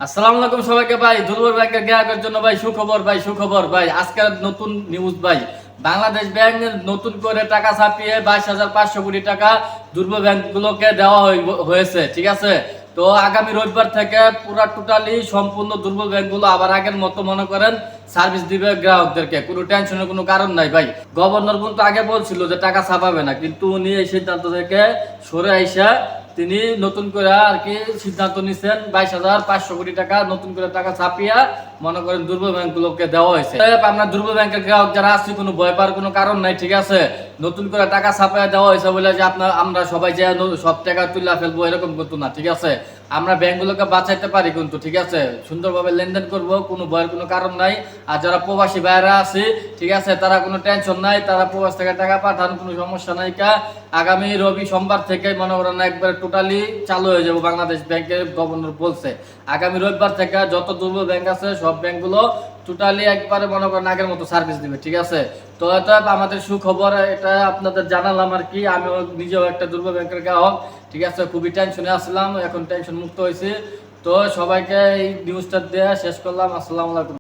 আসসালামু আলাইকুম সবাইকে ভাই। দুর্বল ব্যাংকের গ্রাহকের জন্য ভাই সুখবর, ভাই সুখবর ভাই। আজকের নতুন নিউজ ভাই, বাংলাদেশ ব্যাংক নতুন করে টাকা ছাপিয়ে 22,500 কোটি টাকা দুর্বল ব্যাংকগুলোকে দেওয়া হয়েছে, ঠিক আছে। তো আগামী রবিবার থেকে পুরা টোটালি সম্পূর্ণ দুর্বল ব্যাংকগুলো আবার আগের মতো মনে করেন সার্ভিস দিবে গ্রাহকদেরকে। কোনো টেনশনের কোনো কারণ নাই ভাই। গভর্নর কিন্তু আগে বলছিল যে টাকা ছাপাবে না, কিন্তু উনি এই সিদ্ধান্ত থেকে সরে আইসা তিনি নতুন করে আর কি সিদ্ধান্ত নিচ্ছেন 22,500 কোটি টাকা নতুন করে টাকা ছাপিয়া মনে করেন দুর্বল ব্যাংকগুলোকে দেওয়া হয়েছে। আমরা দুর্বল ব্যাংকের গ্রাহক যারা আছি কোনো ভয় পাওয়ার কোনো কারণ নাই, ঠিক আছে। নতুন করে টাকা ছাপাইয়া দেওয়া হয়েছে বলে যে আমরা সবাই যে সব টাকা তুলে ফেলবো এরকম কিন্তু না, ঠিক আছে। আমরা ব্যাংকগুলোকে বাঁচাইতে পারি কিন্তু, ঠিক আছে। সুন্দরভাবে লেনদেন করব, কোনো ভয়ের কোনো কারণ নাই। আর যারা প্রবাসী ভাইরা আছে, ঠিক আছে, তারা কোনো টেনশন নাই, তারা প্রবাস থেকে টাকা পাঠান, কোনো সমস্যা নাই। আগামী রবি সোমবার থেকে মনে করেন একবার টোটালি চালু হয়ে যাবো বাংলাদেশ ব্যাংকের গভর্নর বলছে। আগামী রবিবার থেকে যত দুর্বল ব্যাংক আছে সব ব্যাংকগুলো টোটালি একবারে মনে করেন আগের মতো সার্ভিস দিবে, ঠিক আছে। তো এটা আমাদের সুখবর, এটা আপনাদের জানালাম আর কি। আমিও নিজেও একটা দুর্বল ব্যাংকের গ্রাহক, ঠিক আছে। খুবই টেনশনে আসলাম, এখন টেনশন মুক্ত হয়েছে। তো সবাইকে এই নিউজটা দিয়ে শেষ করলাম। আসসালামু আলাইকুম।